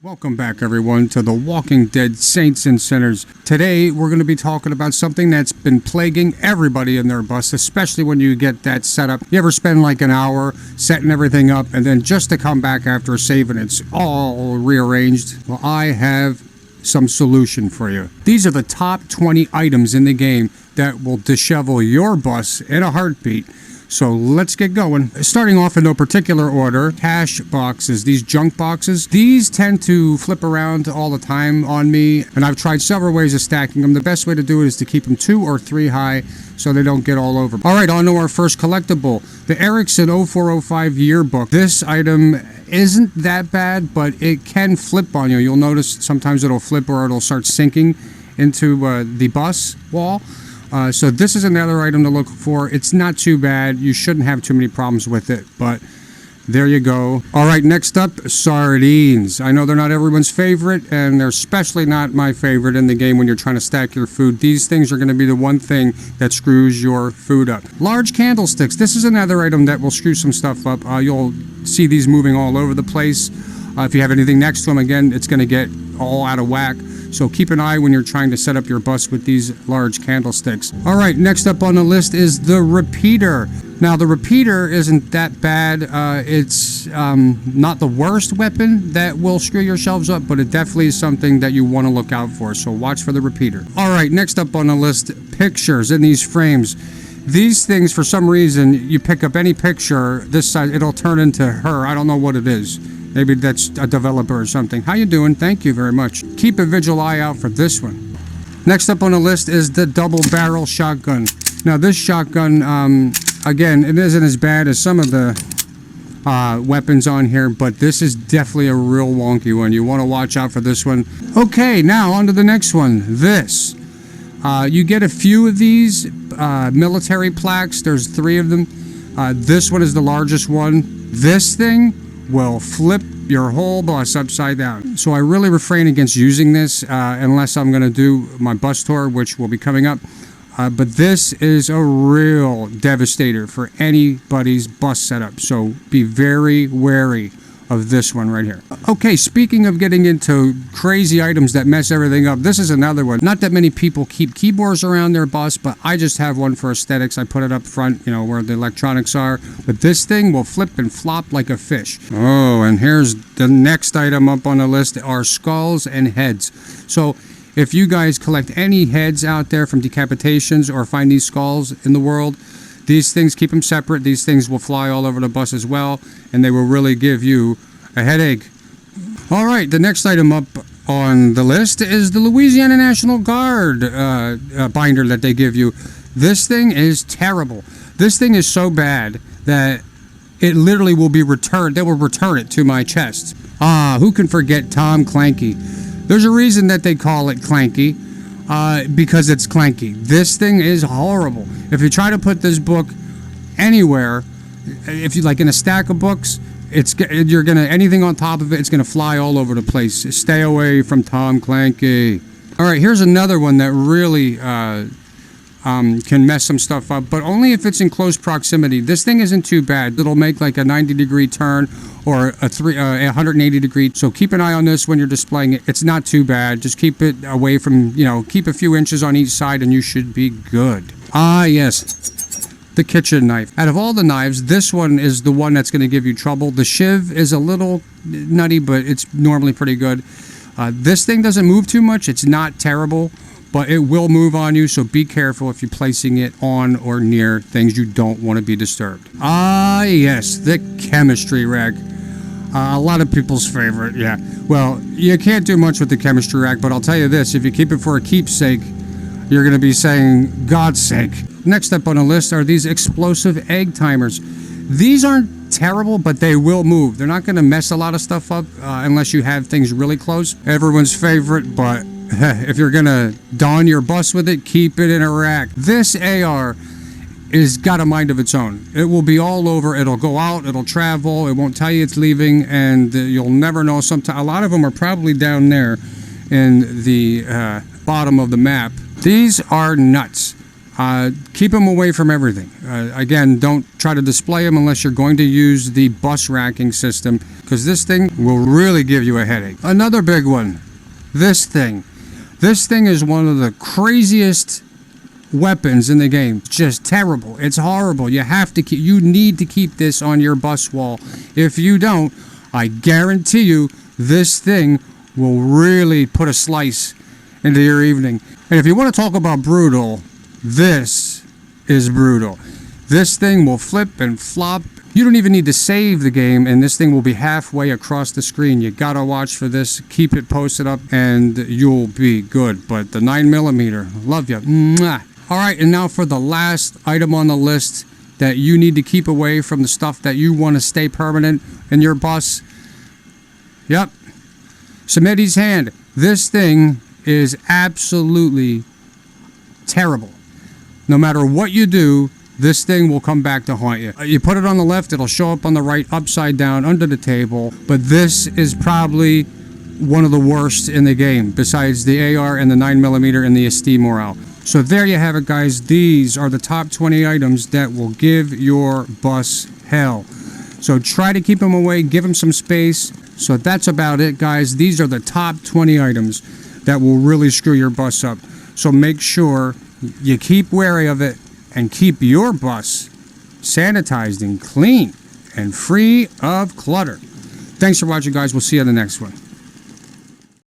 Welcome back, everyone, to the Walking Dead Saints and Sinners. Today, we're going to be talking about something that's been plaguing everybody in their bus, especially when you get that set up. You ever spend like an hour setting everything up, and then just to come back after a save and it's all rearranged? Well, I have some solution for you. These are the top 20 items in the game that will dishevel your bus in a heartbeat. So let's get going. Starting off in no particular order, cash boxes, these junk boxes. These tend to flip around all the time on me, and I've tried several ways of stacking them. The best way to do it is to keep them 2 or 3 high so they don't get all over. All right, on to our first collectible, the Ericsson 0405 yearbook. This item isn't that bad, but it can flip on you. You'll notice sometimes it'll flip or it'll start sinking into the bus wall. So this is another item to look for. It's not too bad. You shouldn't have too many problems with it, but there you go. All right, next up, sardines. I know they're not everyone's favorite, and they're especially not my favorite in the game when you're trying to stack your food. These things are going to be the one thing that screws your food up. Large candlesticks. This is another item that will screw some stuff up. You'll see these moving all over the place. If you have anything next to them, again, it's going to get all out of whack. So keep an eye when you're trying to set up your bus with these large candlesticks. All right, next up on the list is the repeater. Now, the repeater isn't that bad. It's not the worst weapon that will screw your shelves up, but it definitely is something that you want to look out for. So watch for the repeater. All right, next up on the list, pictures in these frames. These things, for some reason, you pick up any picture this size, it'll turn into her. I don't know what it is. Maybe that's a developer or something. How you doing? Thank you very much. Keep a vigilant eye out for this one. Next up on the list is the double barrel shotgun. Now this shotgun, again, it isn't as bad as some of the weapons on here, but this is definitely a real wonky one. You want to watch out for this one. Okay, now on to the next one. This. You get a few of these military plaques. There's 3 of them. This one is the largest one. This thing will flip your whole bus upside down. So I really refrain against using this unless I'm going to do my bus tour, which will be coming up. But this is a real devastator for anybody's bus setup. So be very wary of this one right here. Okay, speaking of getting into crazy items that mess everything up, this is another one. Not that many people keep keyboards around their bus, but I just have one for aesthetics. I put it up front, you know, where the electronics are. But this thing will flip and flop like a fish. Oh, and here's the next item up on the list are skulls and heads. So if you guys collect any heads out there from decapitations or find these skulls in the world, these things, keep them separate. These things will fly all over the bus as well, and they will really give you a headache. All right, the next item up on the list is the Louisiana National Guard binder that they give you. This thing is terrible. This thing is so bad that it literally will be returned. They will return it to my chest. Who can forget Tom Clanky? There's a reason that they call it Clanky. Because it's clanky. This thing is horrible. If you try to put this book anywhere, if you like in a stack of books, you're gonna anything on top of it, it's gonna fly all over the place. Stay away from Tom Clanky. All right, here's another one that really can mess some stuff up, but only if it's in close proximity. This thing isn't too bad. It'll make like a 90-degree turn or a 180-degree. So keep an eye on this when you're displaying it. It's not too bad. Just keep it away from, you know, keep a few inches on each side and you should be good. Yes, the kitchen knife. Out of all the knives, this one is the one that's going to give you trouble. The shiv is a little nutty, but it's normally pretty good. This thing doesn't move too much. It's not terrible, but it will move on you, so be careful if you're placing it on or near things you don't want to be disturbed. Yes, the chemistry rack. A lot of people's favorite, yeah. Well, you can't do much with the chemistry rack, but I'll tell you this, if you keep it for a keepsake, you're going to be saying, God's sake. Next up on the list are these explosive egg timers. These aren't terrible, but they will move. They're not going to mess a lot of stuff up unless you have things really close. Everyone's favorite, but if you're going to don your bus with it, keep it in a rack. This AR is got a mind of its own. It will be all over. It'll go out. It'll travel. It won't tell you it's leaving, and you'll never know. Sometimes a lot of them are probably down there in the bottom of the map. These are nuts. Keep them away from everything. Again, don't try to display them unless you're going to use the bus racking system, because this thing will really give you a headache. Another big one, this thing. This thing is one of the craziest weapons in the game. It's just terrible. It's horrible. You need to keep this on your bus wall. If you don't, I guarantee you this thing will really put a slice into your evening. And if you want to talk about brutal, this is brutal. This thing will flip and flop. You don't even need to save the game, and this thing will be halfway across the screen. You gotta watch for this. Keep it posted up, and you'll be good. But the 9mm, love you. Mwah. All right, and now for the last item on the list that you need to keep away from the stuff that you want to stay permanent in your bus. Yep. Smitty's hand. This thing is absolutely terrible. No matter what you do, this thing will come back to haunt you. You put it on the left, it'll show up on the right, upside down, under the table. But this is probably one of the worst in the game, besides the AR and the 9mm and the SD Morale. So there you have it, guys. These are the top 20 items that will give your bus hell. So try to keep them away, give them some space. So that's about it, guys. These are the top 20 items that will really screw your bus up. So make sure you keep wary of it and keep your bus sanitized and clean and free of clutter. Thanks for watching, guys. We'll see you on the next one.